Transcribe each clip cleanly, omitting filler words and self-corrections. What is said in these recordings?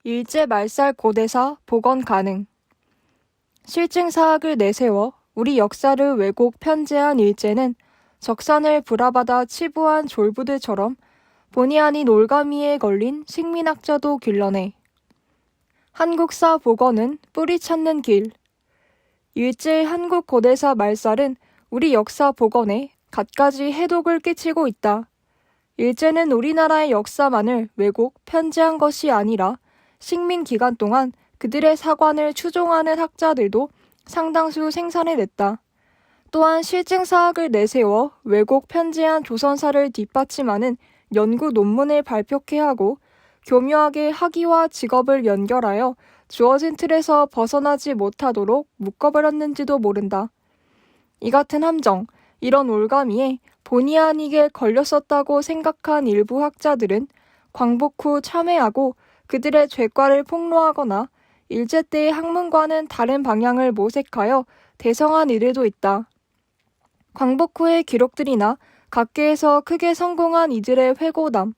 일제 말살 고대사 복원 가능. 실증사학을 내세워 우리 역사를 왜곡 편제한 일제는 적산을 불화받아 치부한 졸부들처럼 본의 아닌 올가미에 걸린 식민학자도 길러내. 한국사 복원은 뿌리 찾는 길. 일제 한국 고대사 말살은 우리 역사 복원에 갖가지 해독을 끼치고 있다. 일제는 우리나라의 역사만을 왜곡, 편제한 것이 아니라 식민 기간 동안 그들의 사관을 추종하는 학자들도 상당수 생산해냈다. 또한 실증사학을 내세워 왜곡, 편제한 조선사를 뒷받침하는 연구 논문을 발표케 하고 교묘하게 학위와 직업을 연결하여 주어진 틀에서 벗어나지 못하도록 묶어버렸는지도 모른다. 이 같은 함정, 이런 올가미에 본의 아니게 걸렸었다고 생각한 일부 학자들은 광복 후 참회하고 그들의 죄과를 폭로하거나 일제 때의 학문과는 다른 방향을 모색하여 대성한 이들도 있다. 광복 후의 기록들이나 각계에서 크게 성공한 이들의 회고담,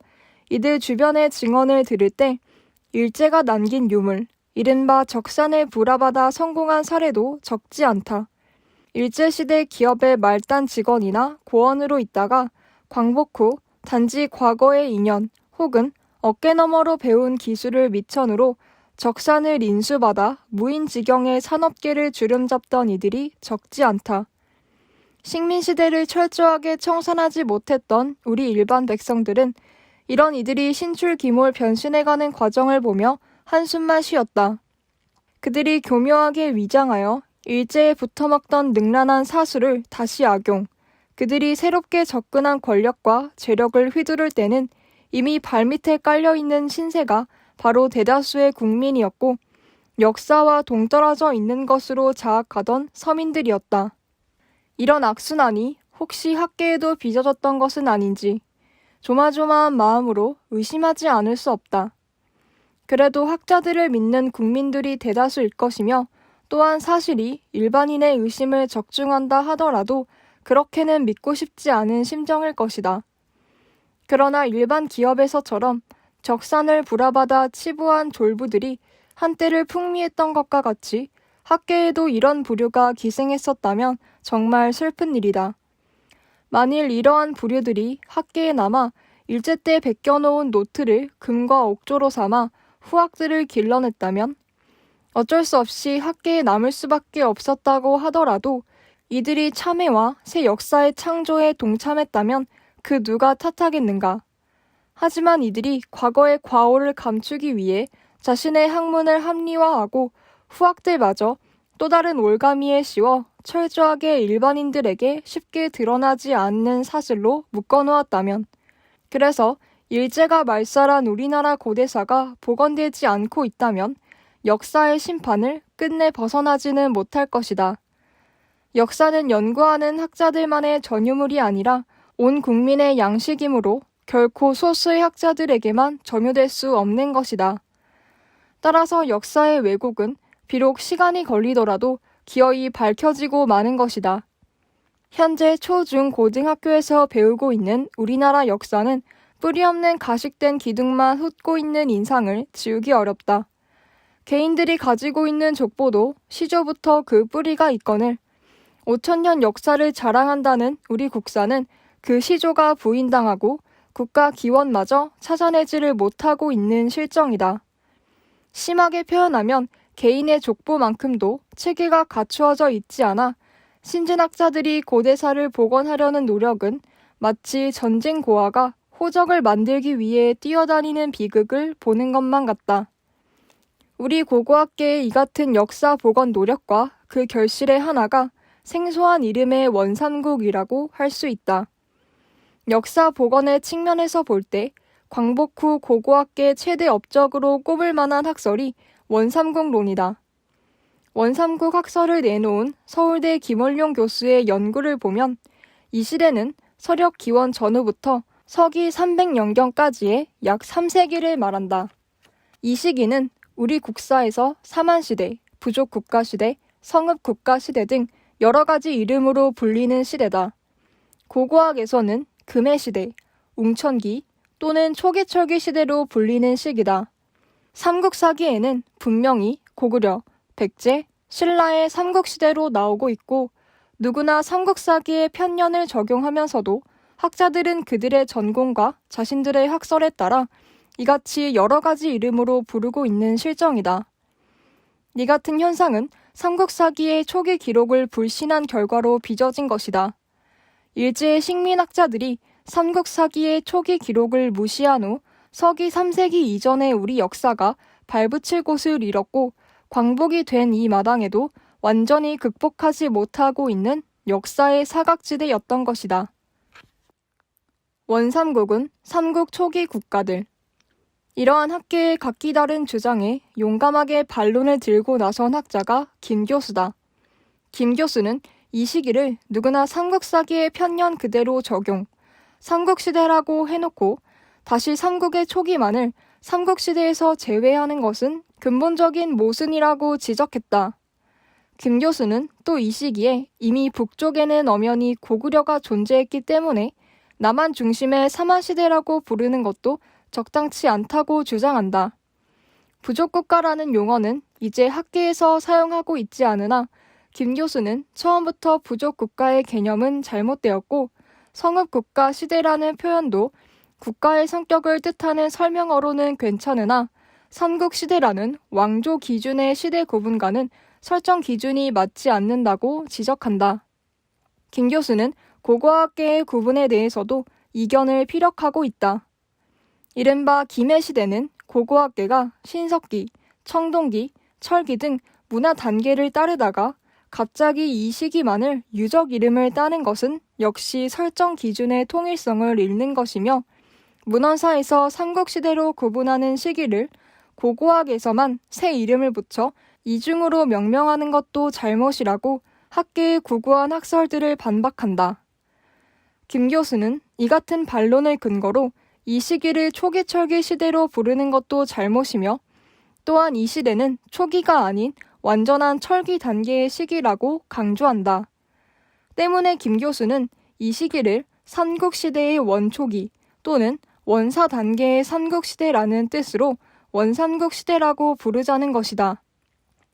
이들 주변의 증언을 들을 때 일제가 남긴 유물, 이른바 적산을 불화받아 성공한 사례도 적지 않다. 일제시대 기업의 말단 직원이나 고원으로 있다가 광복 후 단지 과거의 인연 혹은 어깨너머로 배운 기술을 미천으로 적산을 인수받아 무인지경의 산업계를 주름잡던 이들이 적지 않다. 식민시대를 철저하게 청산하지 못했던 우리 일반 백성들은 이런 이들이 신출기몰 변신해가는 과정을 보며 한숨만 쉬었다. 그들이 교묘하게 위장하여 일제에 붙어먹던 능란한 사수를 다시 악용, 그들이 새롭게 접근한 권력과 재력을 휘두를 때는 이미 발밑에 깔려있는 신세가 바로 대다수의 국민이었고 역사와 동떨어져 있는 것으로 자학하던 서민들이었다. 이런 악순환이 혹시 학계에도 빚어졌던 것은 아닌지 조마조마한 마음으로 의심하지 않을 수 없다. 그래도 학자들을 믿는 국민들이 대다수일 것이며 또한 사실이 일반인의 의심을 적중한다 하더라도 그렇게는 믿고 싶지 않은 심정일 것이다. 그러나 일반 기업에서처럼 적산을 불화받아 치부한 졸부들이 한때를 풍미했던 것과 같이 학계에도 이런 부류가 기생했었다면 정말 슬픈 일이다. 만일 이러한 부류들이 학계에 남아 일제 때 베껴놓은 노트를 금과 옥조로 삼아 후학들을 길러냈다면 어쩔 수 없이 학계에 남을 수밖에 없었다고 하더라도 이들이 참회와 새 역사의 창조에 동참했다면 그 누가 탓하겠는가. 하지만 이들이 과거의 과오를 감추기 위해 자신의 학문을 합리화하고 후학들마저 또 다른 올가미에 씌워 철저하게 일반인들에게 쉽게 드러나지 않는 사실로 묶어놓았다면, 그래서 일제가 말살한 우리나라 고대사가 복원되지 않고 있다면 역사의 심판을 끝내 벗어나지는 못할 것이다. 역사는 연구하는 학자들만의 전유물이 아니라 온 국민의 양식이므로 결코 소수의 학자들에게만 점유될 수 없는 것이다. 따라서 역사의 왜곡은 비록 시간이 걸리더라도 기어이 밝혀지고 마는 것이다. 현재 초, 중, 고등학교에서 배우고 있는 우리나라 역사는 뿌리 없는 가식된 기둥만 훑고 있는 인상을 지우기 어렵다. 개인들이 가지고 있는 족보도 시조부터 그 뿌리가 있거늘 5,000년 역사를 자랑한다는 우리 국사는 그 시조가 부인당하고 국가 기원마저 찾아내지를 못하고 있는 실정이다. 심하게 표현하면 개인의 족보만큼도 체계가 갖추어져 있지 않아 신진학자들이 고대사를 복원하려는 노력은 마치 전쟁 고아가 호적을 만들기 위해 뛰어다니는 비극을 보는 것만 같다. 우리 고고학계의 이 같은 역사 복원 노력과 그 결실의 하나가 생소한 이름의 원삼국이라고 할 수 있다. 역사 복원의 측면에서 볼 때 광복 후 고고학계 최대 업적으로 꼽을 만한 학설이 원삼국론이다. 원삼국 학설을 내놓은 서울대 김원룡 교수의 연구를 보면 이 시대는 서력 기원 전후부터 서기 300년경까지의 약 3세기를 말한다. 이 시기는 우리 국사에서 사만시대, 부족국가시대, 성읍국가시대 등 여러 가지 이름으로 불리는 시대다. 고고학에서는 금해시대, 웅천기 또는 초기철기 시대로 불리는 시기다. 삼국사기에는 분명히 고구려, 백제, 신라의 삼국시대로 나오고 있고 누구나 삼국사기의 편년을 적용하면서도 학자들은 그들의 전공과 자신들의 학설에 따라 이같이 여러 가지 이름으로 부르고 있는 실정이다. 이 같은 현상은 삼국사기의 초기 기록을 불신한 결과로 빚어진 것이다. 일제의 식민학자들이 삼국사기의 초기 기록을 무시한 후 서기 3세기 이전의 우리 역사가 발붙일 곳을 잃었고 광복이 된 이 마당에도 완전히 극복하지 못하고 있는 역사의 사각지대였던 것이다. 원삼국은 삼국 초기 국가들. 이러한 학계의 각기 다른 주장에 용감하게 반론을 들고 나선 학자가 김 교수다. 김 교수는 이 시기를 누구나 삼국사기의 편년 그대로 적용, 삼국시대라고 해놓고 다시 삼국의 초기만을 삼국시대에서 제외하는 것은 근본적인 모순이라고 지적했다. 김 교수는 또 이 시기에 이미 북쪽에는 엄연히 고구려가 존재했기 때문에 남한 중심의 삼한시대라고 부르는 것도 적당치 않다고 주장한다. 부족국가라는 용어는 이제 학계에서 사용하고 있지 않으나 김 교수는 처음부터 부족국가의 개념은 잘못되었고 성읍국가 시대라는 표현도 국가의 성격을 뜻하는 설명어로는 괜찮으나 삼국시대라는 왕조 기준의 시대 구분과는 설정 기준이 맞지 않는다고 지적한다. 김 교수는 고고학계의 구분에 대해서도 이견을 피력하고 있다. 이른바 김해 시대는 고고학계가 신석기, 청동기, 철기 등 문화 단계를 따르다가 갑자기 이 시기만을 유적 이름을 따는 것은 역시 설정 기준의 통일성을 잃는 것이며 문헌사에서 삼국시대로 구분하는 시기를 고고학에서만 새 이름을 붙여 이중으로 명명하는 것도 잘못이라고 학계의 구구한 학설들을 반박한다. 김 교수는 이 같은 반론을 근거로 이 시기를 초기철기 시대로 부르는 것도 잘못이며 또한 이 시대는 초기가 아닌 완전한 철기 단계의 시기라고 강조한다. 때문에 김 교수는 이 시기를 삼국시대의 원초기 또는 원사 단계의 삼국시대라는 뜻으로 원삼국시대라고 부르자는 것이다.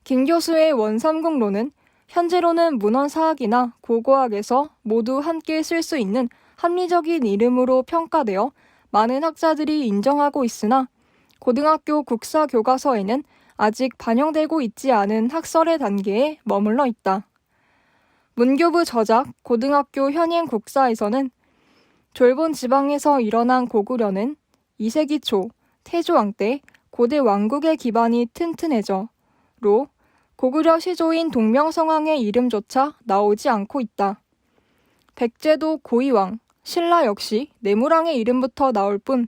김 교수의 원삼국론은 현재로는 문헌사학이나 고고학에서 모두 함께 쓸 수 있는 합리적인 이름으로 평가되어 많은 학자들이 인정하고 있으나 고등학교 국사교과서에는 아직 반영되고 있지 않은 학설의 단계에 머물러 있다. 문교부 저작 고등학교 현행 국사에서는 졸본 지방에서 일어난 고구려는 2세기 초 태조왕 때 고대 왕국의 기반이 튼튼해져 로 고구려 시조인 동명성왕의 이름조차 나오지 않고 있다. 백제도 고이왕, 신라 역시 내무랑의 이름부터 나올 뿐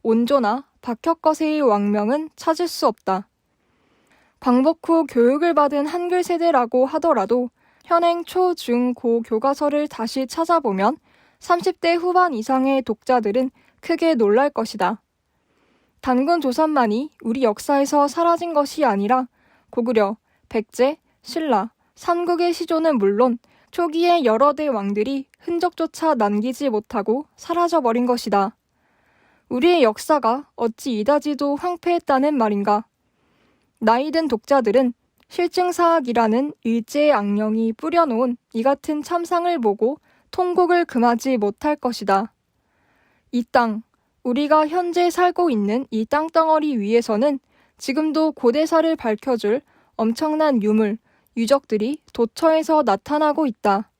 온조나 박혁거세의 왕명은 찾을 수 없다. 광복 후 교육을 받은 한글 세대라고 하더라도 현행 초, 중, 고 교과서를 다시 찾아보면 30대 후반 이상의 독자들은 크게 놀랄 것이다. 단군 조선만이 우리 역사에서 사라진 것이 아니라 고구려, 백제, 신라, 삼국의 시조는 물론 초기의 여러 대 왕들이 흔적조차 남기지 못하고 사라져버린 것이다. 우리의 역사가 어찌 이다지도 황폐했다는 말인가? 나이든 독자들은 실증사학이라는 일제의 악령이 뿌려놓은 이 같은 참상을 보고 통곡을 금하지 못할 것이다. 이 땅, 우리가 현재 살고 있는 이 땅덩어리 위에서는 지금도 고대사를 밝혀줄 엄청난 유물, 유적들이 도처에서 나타나고 있다.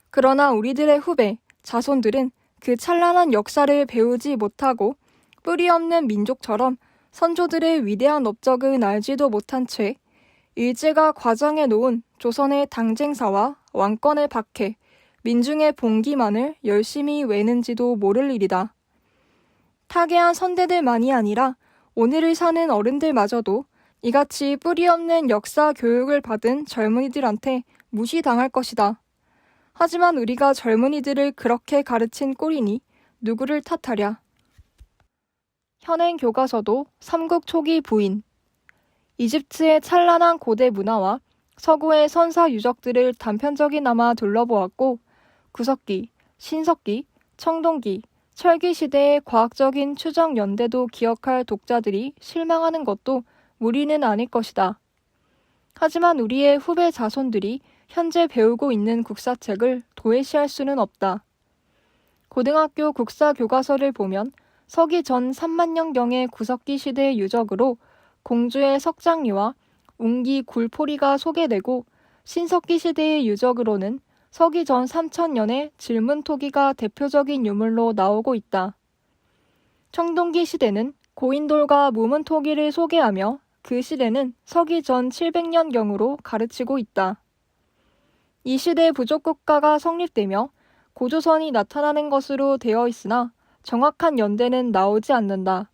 그러나 우리들의 후배, 자손들은 그 찬란한 역사를 배우지 못하고 뿌리 없는 민족처럼 선조들의 위대한 업적은 알지도 못한 채 일제가 과장해 놓은 조선의 당쟁사와 왕권의 박해, 민중의 봉기만을 열심히 외는지도 모를 일이다. 타계한 선대들만이 아니라 오늘을 사는 어른들마저도 이같이 뿌리 없는 역사 교육을 받은 젊은이들한테 무시당할 것이다. 하지만 우리가 젊은이들을 그렇게 가르친 꼴이니 누구를 탓하랴. 현행 교과서도 삼국 초기 부인. 이집트의 찬란한 고대 문화와 서구의 선사 유적들을 단편적이나마 둘러보았고 구석기, 신석기, 청동기, 철기 시대의 과학적인 추정 연대도 기억할 독자들이 실망하는 것도 무리는 아닐 것이다. 하지만 우리의 후배 자손들이 현재 배우고 있는 국사책을 도외시할 수는 없다. 고등학교 국사 교과서를 보면 서기 전 3만년경의 구석기 시대의 유적으로 공주의 석장리와 웅기 굴포리가 소개되고 신석기 시대의 유적으로는 서기 전 3000년의 질문토기가 대표적인 유물로 나오고 있다. 청동기 시대는 고인돌과 무문토기를 소개하며 그 시대는 서기 전 700년경으로 가르치고 있다. 이 시대 부족국가가 성립되며 고조선이 나타나는 것으로 되어 있으나 정확한 연대는 나오지 않는다.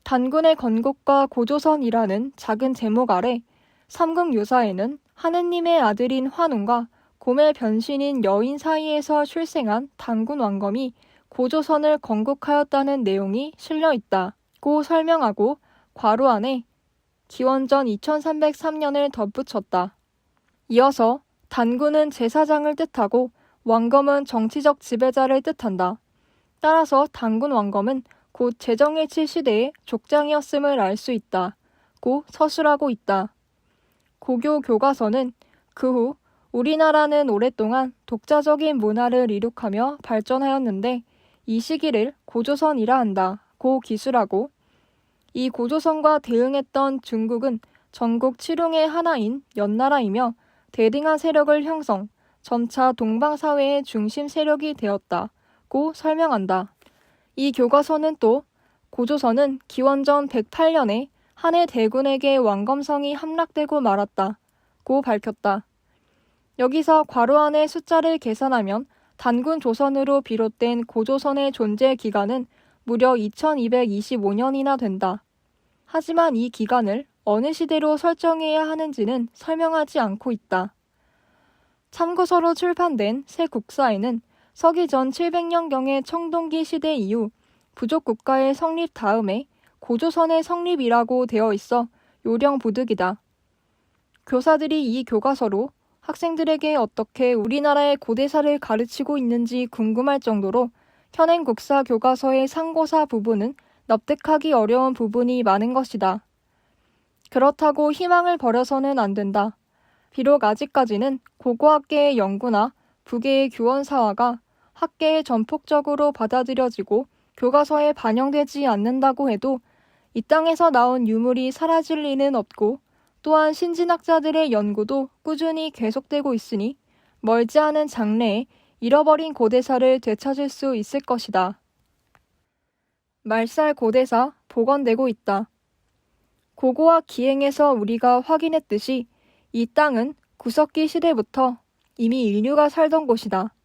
단군의 건국과 고조선이라는 작은 제목 아래 삼국유사에는 하느님의 아들인 환웅과 곰의 변신인 여인 사이에서 출생한 단군 왕검이 고조선을 건국하였다는 내용이 실려 있다고 설명하고 괄호 안에 기원전 2303년을 덧붙였다. 이어서 단군은 제사장을 뜻하고 왕검은 정치적 지배자를 뜻한다. 따라서 단군 왕검은 곧 제정일치 시대의 족장이었음을 알 수 있다고 서술하고 있다. 고교 교과서는 그 후 우리나라는 오랫동안 독자적인 문화를 이룩하며 발전하였는데 이 시기를 고조선이라 한다고 기술하고 이 고조선과 대응했던 중국은 전국 칠웅의 하나인 연나라이며 대등한 세력을 형성, 점차 동방사회의 중심 세력이 되었다고 설명한다. 이 교과서는 또 고조선은 기원전 108년에 한해 대군에게 왕검성이 함락되고 말았다고 밝혔다. 여기서 괄호 안의 숫자를 계산하면 단군 조선으로 비롯된 고조선의 존재 기간은 무려 2225년이나 된다. 하지만 이 기간을 어느 시대로 설정해야 하는지는 설명하지 않고 있다. 참고서로 출판된 새 국사에는 서기 전 700년경의 청동기 시대 이후 부족국가의 성립 다음에 고조선의 성립이라고 되어 있어 요령부득이다. 교사들이 이 교과서로 학생들에게 어떻게 우리나라의 고대사를 가르치고 있는지 궁금할 정도로 현행 국사 교과서의 상고사 부분은 납득하기 어려운 부분이 많은 것이다. 그렇다고 희망을 버려서는 안 된다. 비록 아직까지는 고고학계의 연구나 부계의 교원사화가 학계에 전폭적으로 받아들여지고 교과서에 반영되지 않는다고 해도 이 땅에서 나온 유물이 사라질 리는 없고 또한 신진학자들의 연구도 꾸준히 계속되고 있으니 멀지 않은 장래에 잃어버린 고대사를 되찾을 수 있을 것이다. 말살 고대사 복원되고 있다. 고고학 기행에서 우리가 확인했듯이 이 땅은 구석기 시대부터 이미 인류가 살던 곳이다.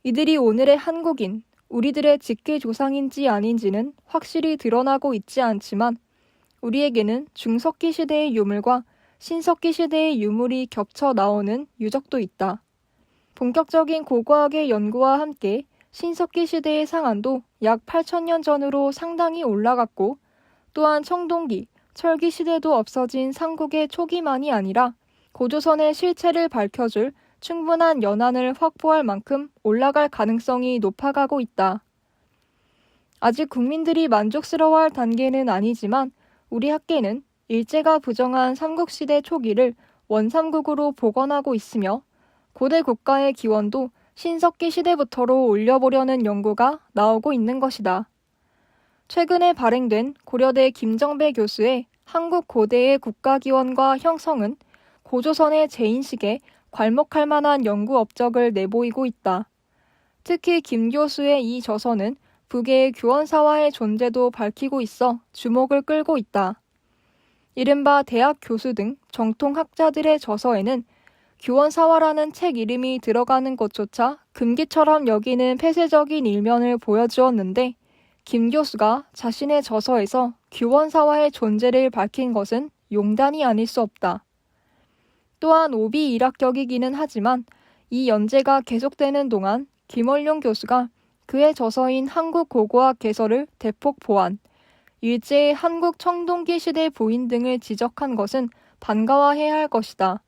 이들이 오늘의 한국인, 우리들의 직계 조상인지 아닌지는 확실히 드러나고 있지 않지만 우리에게는 중석기 시대의 유물과 신석기 시대의 유물이 겹쳐 나오는 유적도 있다. 본격적인 고고학의 연구와 함께 신석기 시대의 상한도 약 8,000년 전으로 상당히 올라갔고 또한 청동기, 철기 시대도 없어진 삼국의 초기만이 아니라 고조선의 실체를 밝혀줄 충분한 연안을 확보할 만큼 올라갈 가능성이 높아가고 있다. 아직 국민들이 만족스러워할 단계는 아니지만 우리 학계는 일제가 부정한 삼국시대 초기를 원삼국으로 복원하고 있으며 고대 국가의 기원도 신석기 시대부터로 올려보려는 연구가 나오고 있는 것이다. 최근에 발행된 고려대 김정배 교수의 한국 고대의 국가기원과 형성은 고조선의 재인식에 괄목할 만한 연구 업적을 내보이고 있다. 특히 김 교수의 이 저서는 북의 교원사화의 존재도 밝히고 있어 주목을 끌고 있다. 이른바 대학 교수 등 정통학자들의 저서에는 교원사화라는 책 이름이 들어가는 것조차 금기처럼 여기는 폐쇄적인 일면을 보여주었는데 김 교수가 자신의 저서에서 교원사화의 존재를 밝힌 것은 용단이 아닐 수 없다. 또한 오비 일학격이기는 하지만 이 연재가 계속되는 동안 김원룡 교수가 그의 저서인 한국고고학 개설을 대폭 보완, 일제의 한국 청동기 시대 부인 등을 지적한 것은 반가워해야 할 것이다.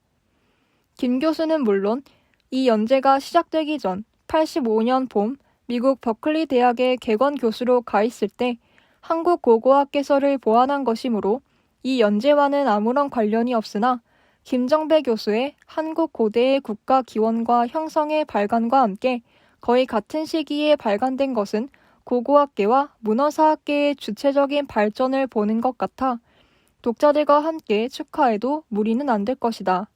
김 교수는 물론 이 연재가 시작되기 전 85년 봄 미국 버클리 대학의 객원 교수로 가 있을 때 한국 고고학개서를 보완한 것이므로 이 연재와는 아무런 관련이 없으나 김정배 교수의 한국 고대의 국가기원과 형성의 발간과 함께 거의 같은 시기에 발간된 것은 고고학계와 문어사학계의 주체적인 발전을 보는 것 같아 독자들과 함께 축하해도 무리는 안 될 것이다.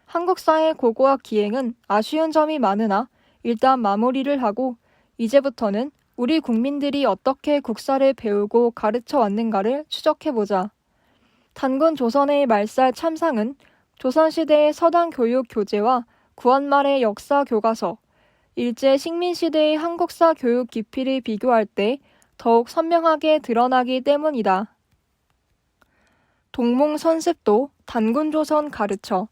한국사의 고고학 기행은 아쉬운 점이 많으나 일단 마무리를 하고 이제부터는 우리 국민들이 어떻게 국사를 배우고 가르쳐 왔는가를 추적해보자. 단군 조선의 말살 참상은 조선시대의 서당 교육 교재와 구한말의 역사 교과서, 일제 식민시대의 한국사 교육 깊이를 비교할 때 더욱 선명하게 드러나기 때문이다. 동몽선습도 단군조선 가르쳐.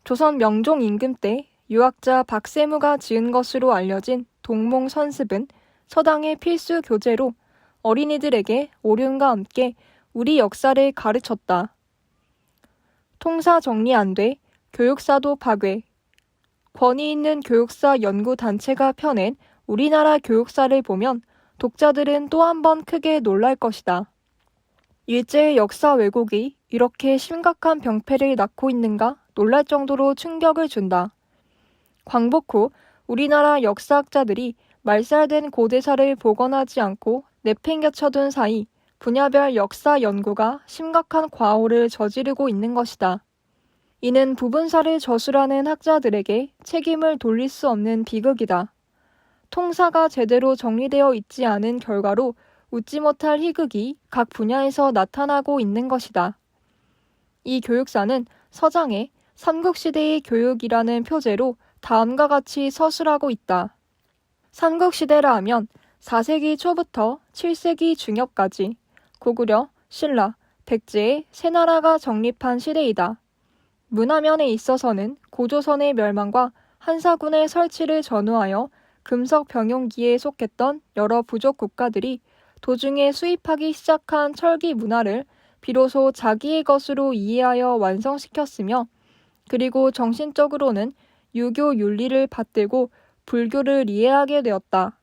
조선 명종 임금 때 유학자 박세무가 지은 것으로 알려진 동몽선습은 서당의 필수 교재로 어린이들에게 옳음과 함께 우리 역사를 가르쳤다. 통사 정리 안 돼 교육사도 파괴. 권위 있는 교육사 연구단체가 펴낸 우리나라 교육사를 보면 독자들은 또 한 번 크게 놀랄 것이다. 일제의 역사 왜곡이 이렇게 심각한 병폐를 낳고 있는가 놀랄 정도로 충격을 준다. 광복 후 우리나라 역사학자들이 말살된 고대사를 복원하지 않고 내팽겨쳐둔 사이 분야별 역사 연구가 심각한 과오를 저지르고 있는 것이다. 이는 부분사를 저술하는 학자들에게 책임을 돌릴 수 없는 비극이다. 통사가 제대로 정리되어 있지 않은 결과로 웃지 못할 희극이 각 분야에서 나타나고 있는 것이다. 이 교육사는 서장의 삼국시대의 교육이라는 표제로 다음과 같이 서술하고 있다. 삼국시대라 하면 4세기 초부터 7세기 중엽까지 고구려, 신라, 백제의 세 나라가 정립한 시대이다. 문화면에 있어서는 고조선의 멸망과 한사군의 설치를 전후하여 금석병용기에 속했던 여러 부족 국가들이 도중에 수입하기 시작한 철기 문화를 비로소 자기의 것으로 이해하여 완성시켰으며 그리고 정신적으로는 유교 윤리를 받들고 불교를 이해하게 되었다.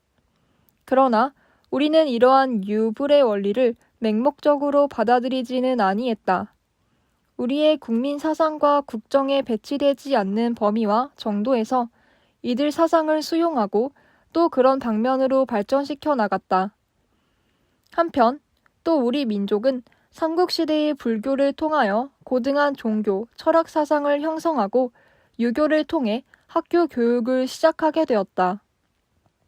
그러나 우리는 이러한 유불의 원리를 맹목적으로 받아들이지는 아니했다. 우리의 국민 사상과 국정에 배치되지 않는 범위와 정도에서 이들 사상을 수용하고 또 그런 방면으로 발전시켜 나갔다. 한편 또 우리 민족은 삼국시대의 불교를 통하여 고등한 종교, 철학 사상을 형성하고 유교를 통해 학교 교육을 시작하게 되었다.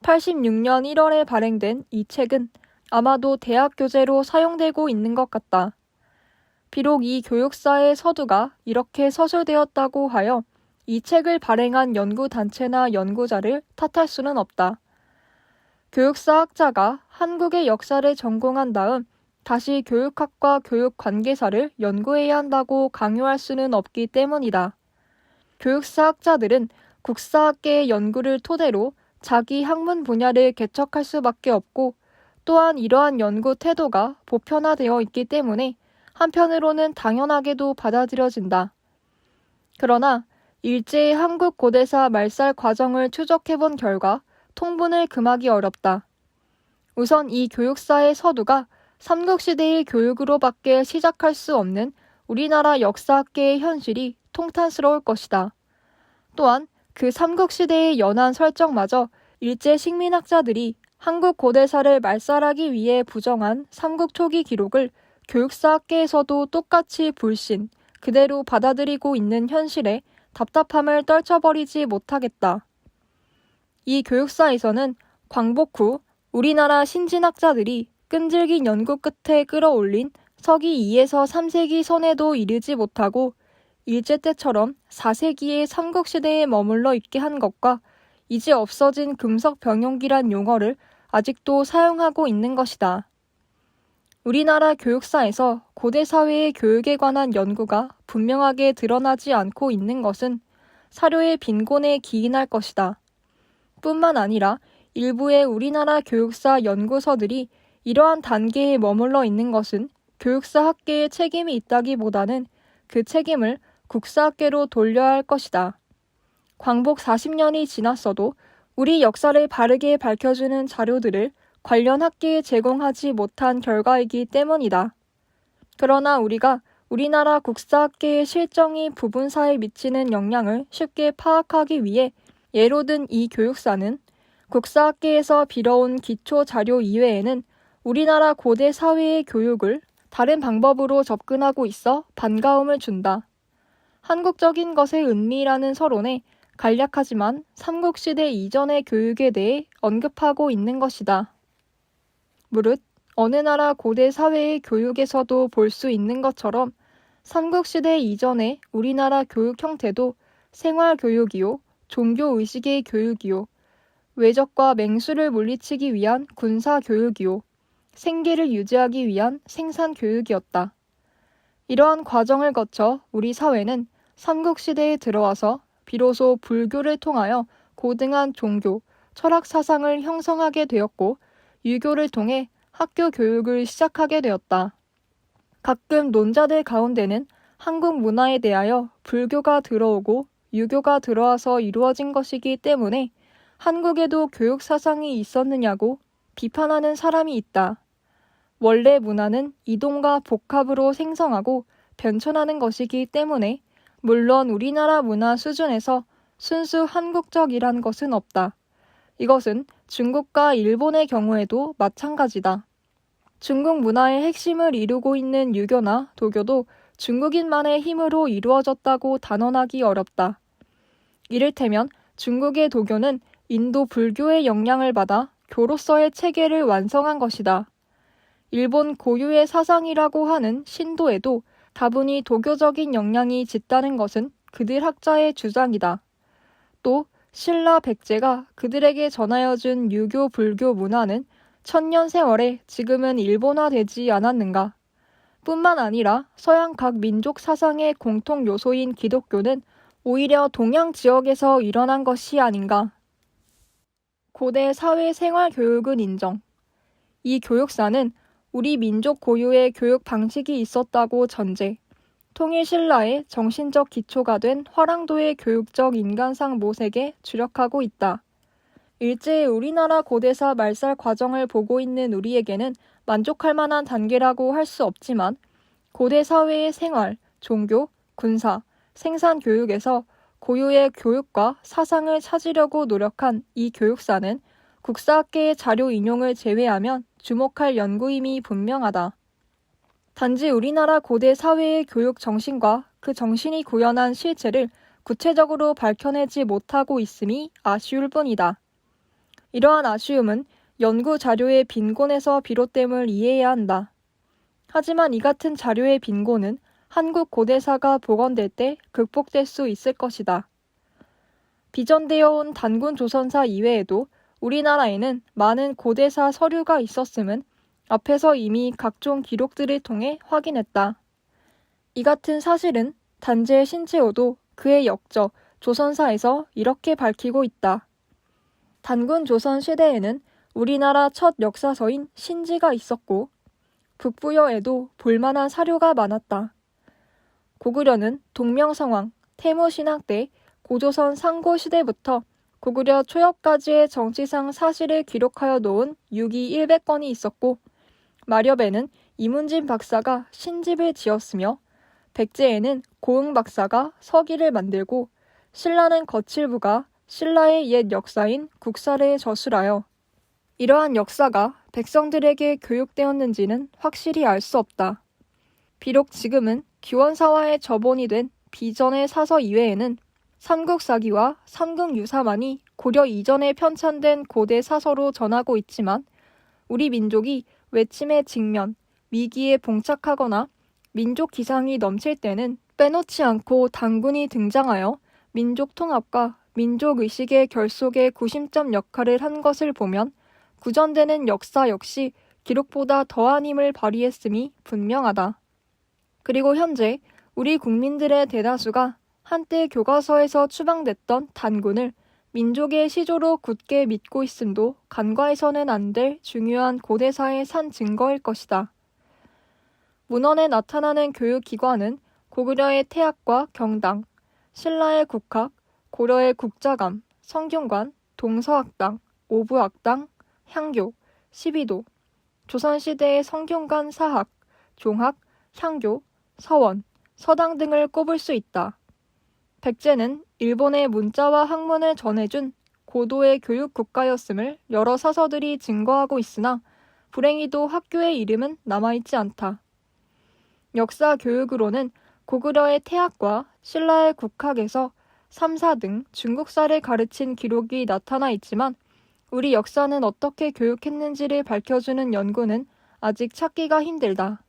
86년 1월에 발행된 이 책은 아마도 대학 교재로 사용되고 있는 것 같다. 비록 이 교육사의 서두가 이렇게 서술되었다고 하여 이 책을 발행한 연구단체나 연구자를 탓할 수는 없다. 교육사 학자가 한국의 역사를 전공한 다음 다시 교육학과 교육관계사를 연구해야 한다고 강요할 수는 없기 때문이다. 교육사 학자들은 국사학계의 연구를 토대로 자기 학문 분야를 개척할 수밖에 없고 또한 이러한 연구 태도가 보편화되어 있기 때문에 한편으로는 당연하게도 받아들여진다. 그러나 일제의 한국 고대사 말살 과정을 추적해본 결과 통분을 금하기 어렵다. 우선 이 교육사의 서두가 삼국시대의 교육으로밖에 시작할 수 없는 우리나라 역사학계의 현실이 통탄스러울 것이다. 또한 그 삼국시대의 연한 설정마저 일제 식민학자들이 한국 고대사를 말살하기 위해 부정한 삼국 초기 기록을 교육사학계에서도 똑같이 불신, 그대로 받아들이고 있는 현실에 답답함을 떨쳐버리지 못하겠다. 이 교육사에서는 광복 후 우리나라 신진학자들이 끈질긴 연구 끝에 끌어올린 서기 2에서 3세기 선에도 이르지 못하고 일제 때처럼 4세기의 삼국시대에 머물러 있게 한 것과 이제 없어진 금석병용기란 용어를 아직도 사용하고 있는 것이다. 우리나라 교육사에서 고대사회의 교육에 관한 연구가 분명하게 드러나지 않고 있는 것은 사료의 빈곤에 기인할 것이다. 뿐만 아니라 일부의 우리나라 교육사 연구서들이 이러한 단계에 머물러 있는 것은 교육사 학계의 책임이 있다기보다는 그 책임을 국사학계로 돌려야 할 것이다. 광복 40년이 지났어도 우리 역사를 바르게 밝혀주는 자료들을 관련 학계에 제공하지 못한 결과이기 때문이다. 그러나 우리가 우리나라 국사학계의 실정이 부분사에 미치는 영향을 쉽게 파악하기 위해 예로 든 이 교육사는 국사학계에서 빌어온 기초 자료 이외에는 우리나라 고대 사회의 교육을 다른 방법으로 접근하고 있어 반가움을 준다. 한국적인 것의 은미라는 서론에 간략하지만 삼국시대 이전의 교육에 대해 언급하고 있는 것이다. 무릇 어느 나라 고대 사회의 교육에서도 볼 수 있는 것처럼 삼국시대 이전의 우리나라 교육 형태도 생활교육이요, 종교의식의 교육이요, 외적과 맹수를 물리치기 위한 군사교육이요, 생계를 유지하기 위한 생산교육이었다. 이러한 과정을 거쳐 우리 사회는 삼국시대에 들어와서 비로소 불교를 통하여 고등한 종교, 철학 사상을 형성하게 되었고 유교를 통해 학교 교육을 시작하게 되었다. 가끔 논자들 가운데는 한국 문화에 대하여 불교가 들어오고 유교가 들어와서 이루어진 것이기 때문에 한국에도 교육 사상이 있었느냐고 비판하는 사람이 있다. 원래 문화는 이동과 복합으로 생성하고 변천하는 것이기 때문에 물론 우리나라 문화 수준에서 순수 한국적이란 것은 없다. 이것은 중국과 일본의 경우에도 마찬가지다. 중국 문화의 핵심을 이루고 있는 유교나 도교도 중국인만의 힘으로 이루어졌다고 단언하기 어렵다. 이를테면 중국의 도교는 인도 불교의 영향을 받아 교로서의 체계를 완성한 것이다. 일본 고유의 사상이라고 하는 신도에도 다분히 도교적인 영향이 짙다는 것은 그들 학자의 주장이다. 또 신라 백제가 그들에게 전하여준 유교 불교 문화는 천년 세월에 지금은 일본화되지 않았는가? 뿐만 아니라 서양 각 민족 사상의 공통 요소인 기독교는 오히려 동양 지역에서 일어난 것이 아닌가? 고대 사회 생활 교육은 인정. 이 교육사는 우리 민족 고유의 교육 방식이 있었다고 전제, 통일 신라의 정신적 기초가 된 화랑도의 교육적 인간상 모색에 주력하고 있다. 일제의 우리나라 고대사 말살 과정을 보고 있는 우리에게는 만족할 만한 단계라고 할 수 없지만 고대 사회의 생활, 종교, 군사, 생산 교육에서 고유의 교육과 사상을 찾으려고 노력한 이 교육사는 국사학계의 자료 인용을 제외하면 주목할 연구임이 분명하다. 단지 우리나라 고대 사회의 교육 정신과 그 정신이 구현한 실체를 구체적으로 밝혀내지 못하고 있음이 아쉬울 뿐이다. 이러한 아쉬움은 연구 자료의 빈곤에서 비롯됨을 이해해야 한다. 하지만 이 같은 자료의 빈곤은 한국 고대사가 복원될 때 극복될 수 있을 것이다. 비전되어 온 단군 조선사 이외에도 우리나라에는 많은 고대사 서류가 있었음은 앞에서 이미 각종 기록들을 통해 확인했다. 이 같은 사실은 단재 신채호도 그의 역적 조선사에서 이렇게 밝히고 있다. 단군 조선 시대에는 우리나라 첫 역사서인 신지가 있었고 북부여에도 볼만한 사료가 많았다. 고구려는 동명성왕, 태무신학 때 고조선 상고시대부터 고구려 초엽까지의 정치상 사실을 기록하여 놓은 유기 100건이 있었고 마렵에는 이문진 박사가 신집을 지었으며 백제에는 고흥 박사가 서기를 만들고 신라는 거칠부가 신라의 옛 역사인 국사를 저술하여 이러한 역사가 백성들에게 교육되었는지는 확실히 알 수 없다. 비록 지금은 기원사화의 저본이 된 비전의 사서 이외에는 삼국사기와 삼국유사만이 고려 이전에 편찬된 고대 사서로 전하고 있지만 우리 민족이 외침에 직면, 위기에 봉착하거나 민족 기상이 넘칠 때는 빼놓지 않고 단군이 등장하여 민족 통합과 민족 의식의 결속의 구심점 역할을 한 것을 보면 구전되는 역사 역시 기록보다 더한 힘을 발휘했음이 분명하다. 그리고 현재 우리 국민들의 대다수가 한때 교과서에서 추방됐던 단군을 민족의 시조로 굳게 믿고 있음도 간과해서는 안 될 중요한 고대사의 산 증거일 것이다. 문헌에 나타나는 교육기관은 고구려의 태학과 경당, 신라의 국학, 고려의 국자감, 성균관, 동서학당, 오부학당, 향교, 시비도, 조선시대의 성균관 사학, 종학, 향교, 서원, 서당 등을 꼽을 수 있다. 백제는 일본의 문자와 학문을 전해준 고도의 교육 국가였음을 여러 사서들이 증거하고 있으나 불행히도 학교의 이름은 남아있지 않다. 역사 교육으로는 고구려의 태학과 신라의 국학에서 삼사 등 중국사를 가르친 기록이 나타나 있지만 우리 역사는 어떻게 교육했는지를 밝혀주는 연구는 아직 찾기가 힘들다.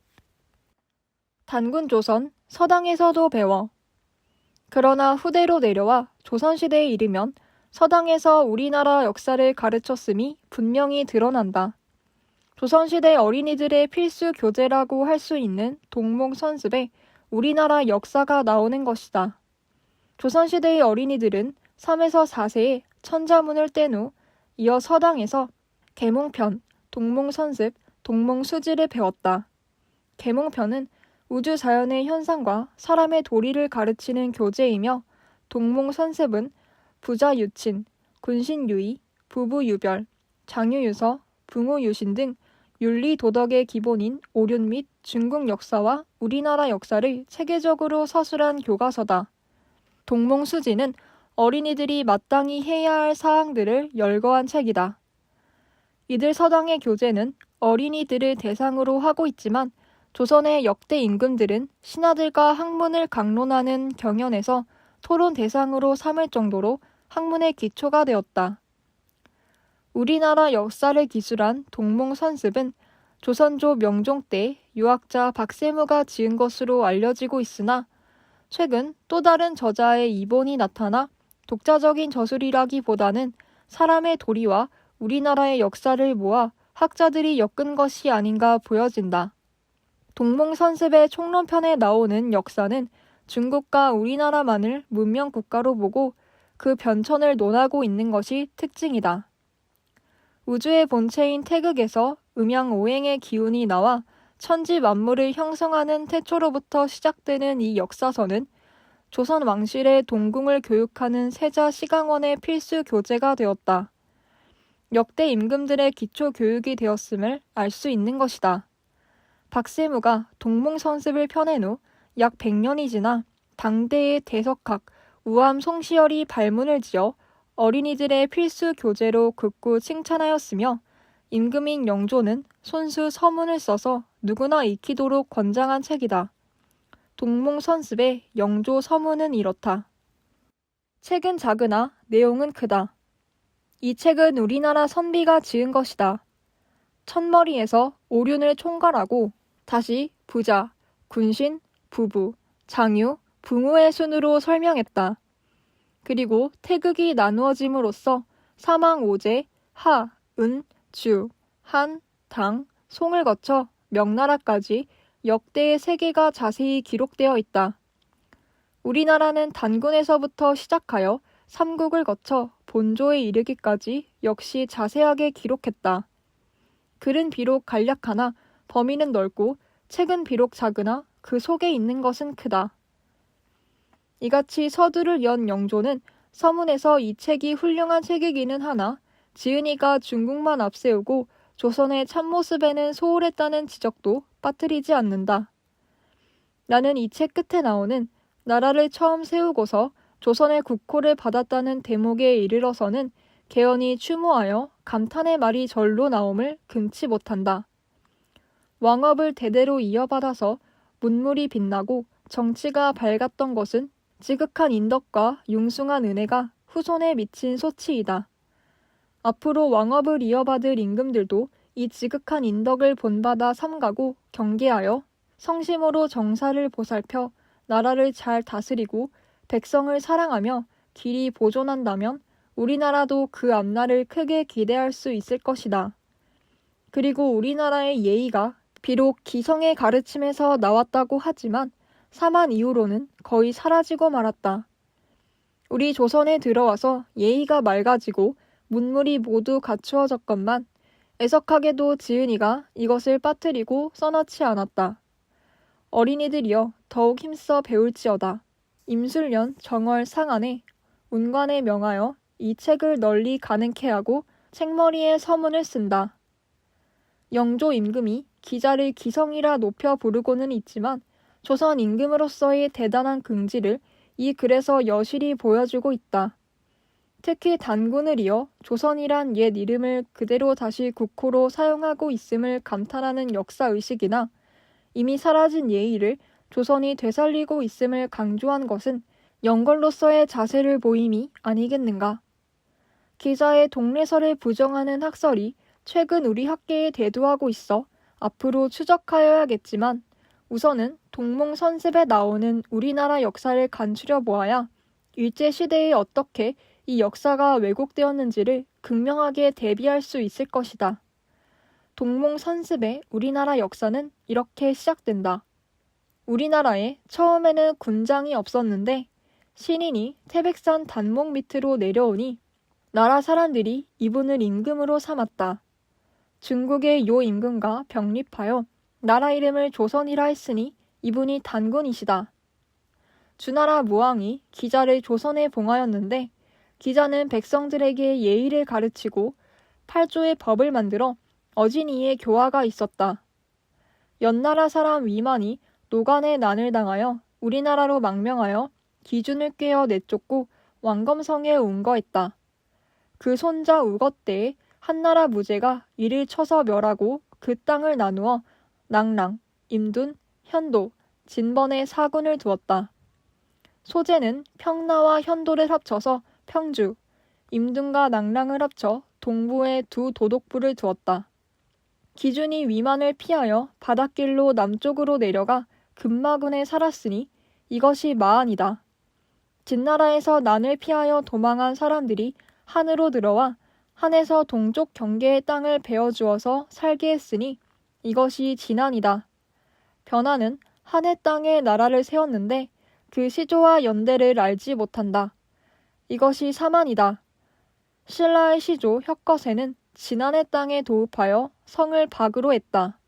단군조선, 서당에서도 배워. 그러나 후대로 내려와 조선시대에 이르면 서당에서 우리나라 역사를 가르쳤음이 분명히 드러난다. 조선시대 어린이들의 필수 교재라고 할 수 있는 동몽선습에 우리나라 역사가 나오는 것이다. 조선시대의 어린이들은 3에서 4세에 천자문을 뗀 후 이어 서당에서 계몽편, 동몽선습, 동몽수지를 배웠다. 계몽편은 우주자연의 현상과 사람의 도리를 가르치는 교재이며 동몽선습은 부자유친, 군신유의, 부부유별, 장유유서, 붕우유신 등 윤리도덕의 기본인 오륜 및 중국 역사와 우리나라 역사를 체계적으로 서술한 교과서다. 동몽수지는 어린이들이 마땅히 해야 할 사항들을 열거한 책이다. 이들 서당의 교재는 어린이들을 대상으로 하고 있지만 조선의 역대 임금들은 신하들과 학문을 강론하는 경연에서 토론 대상으로 삼을 정도로 학문의 기초가 되었다. 우리나라 역사를 기술한 동몽선습은 조선조 명종 때 유학자 박세무가 지은 것으로 알려지고 있으나 최근 또 다른 저자의 이본이 나타나 독자적인 저술이라기보다는 사람의 도리와 우리나라의 역사를 모아 학자들이 엮은 것이 아닌가 보여진다. 동몽선습의 총론편에 나오는 역사는 중국과 우리나라만을 문명국가로 보고 그 변천을 논하고 있는 것이 특징이다. 우주의 본체인 태극에서 음양오행의 기운이 나와 천지 만물을 형성하는 태초로부터 시작되는 이 역사서는 조선 왕실의 동궁을 교육하는 세자 시강원의 필수 교재가 되었다. 역대 임금들의 기초 교육이 되었음을 알 수 있는 것이다. 박세무가 동몽선습을 펴낸 후 약 100년이 지나 당대의 대석학 우암 송시열이 발문을 지어 어린이들의 필수 교재로 극구 칭찬하였으며 임금인 영조는 손수 서문을 써서 누구나 익히도록 권장한 책이다. 동몽선습의 영조 서문은 이렇다. 책은 작으나 내용은 크다. 이 책은 우리나라 선비가 지은 것이다. 첫머리에서 오륜을 총괄하고 다시 부자, 군신, 부부, 장유, 붕우의 순으로 설명했다. 그리고 태극이 나누어짐으로써 사망 오제, 하, 은, 주, 한, 당, 송을 거쳐 명나라까지 역대의 세계가 자세히 기록되어 있다. 우리나라는 단군에서부터 시작하여 삼국을 거쳐 본조에 이르기까지 역시 자세하게 기록했다. 글은 비록 간략하나 범위는 넓고 책은 비록 작으나 그 속에 있는 것은 크다. 이같이 서두를 연 영조는 서문에서 이 책이 훌륭한 책이기는 하나 지은이가 중국만 앞세우고 조선의 참모습에는 소홀했다는 지적도 빠뜨리지 않는다. 나는 이 책 끝에 나오는 나라를 처음 세우고서 조선의 국호를 받았다는 대목에 이르러서는 개연히 추모하여 감탄의 말이 절로 나옴을 금치 못한다. 왕업을 대대로 이어받아서 문물이 빛나고 정치가 밝았던 것은 지극한 인덕과 융숭한 은혜가 후손에 미친 소치이다. 앞으로 왕업을 이어받을 임금들도 이 지극한 인덕을 본받아 삼가고 경계하여 성심으로 정사를 보살펴 나라를 잘 다스리고 백성을 사랑하며 길이 보존한다면 우리나라도 그 앞날을 크게 기대할 수 있을 것이다. 그리고 우리나라의 예의가 비록 기성의 가르침에서 나왔다고 하지만 사만 이후로는 거의 사라지고 말았다. 우리 조선에 들어와서 예의가 맑아지고 문물이 모두 갖추어졌건만 애석하게도 지은이가 이것을 빠뜨리고 써놓지 않았다. 어린이들이여 더욱 힘써 배울지어다. 임술년 정월 상안에 운관에 명하여 이 책을 널리 가능케 하고 책머리에 서문을 쓴다. 영조 임금이 기자를 기성이라 높여 부르고는 있지만 조선 임금으로서의 대단한 긍지를 이 글에서 여실히 보여주고 있다. 특히 단군을 이어 조선이란 옛 이름을 그대로 다시 국호로 사용하고 있음을 감탄하는 역사의식이나 이미 사라진 예의를 조선이 되살리고 있음을 강조한 것은 영걸로서의 자세를 보임이 아니겠는가. 기자의 동래설을 부정하는 학설이 최근 우리 학계에 대두하고 있어 앞으로 추적하여야겠지만 우선은 동몽선습에 나오는 우리나라 역사를 간추려 보아야 일제시대에 어떻게 이 역사가 왜곡되었는지를 극명하게 대비할 수 있을 것이다. 동몽선습의 우리나라 역사는 이렇게 시작된다. 우리나라에 처음에는 군장이 없었는데 신인이 태백산 단목 밑으로 내려오니 나라 사람들이 이분을 임금으로 삼았다. 중국의 요 임금과 병립하여 나라 이름을 조선이라 했으니 이분이 단군이시다. 주나라 무왕이 기자를 조선에 봉하였는데 기자는 백성들에게 예의를 가르치고 8조의 법을 만들어 어진이의 교화가 있었다. 연나라 사람 위만이 노간의 난을 당하여 우리나라로 망명하여 기준을 꿰어 내쫓고 왕검성에 운거했다. 그 손자 우거때에 한나라 무제가 이를 쳐서 멸하고 그 땅을 나누어 낭랑, 임둔, 현도, 진번에 사군을 두었다. 소제는 평나와 현도를 합쳐서 평주, 임둔과 낭랑을 합쳐 동부에 두 도독부를 두었다. 기준이 위만을 피하여 바닷길로 남쪽으로 내려가 금마군에 살았으니 이것이 마한이다. 진나라에서 난을 피하여 도망한 사람들이 한으로 들어와 한에서 동쪽 경계의 땅을 베어주어서 살게 했으니 이것이 진안이다. 변하는 한의 땅에 나라를 세웠는데 그 시조와 연대를 알지 못한다. 이것이 사만이다. 신라의 시조 혁거세는 진안의 땅에 도읍하여 성을 박으로 했다.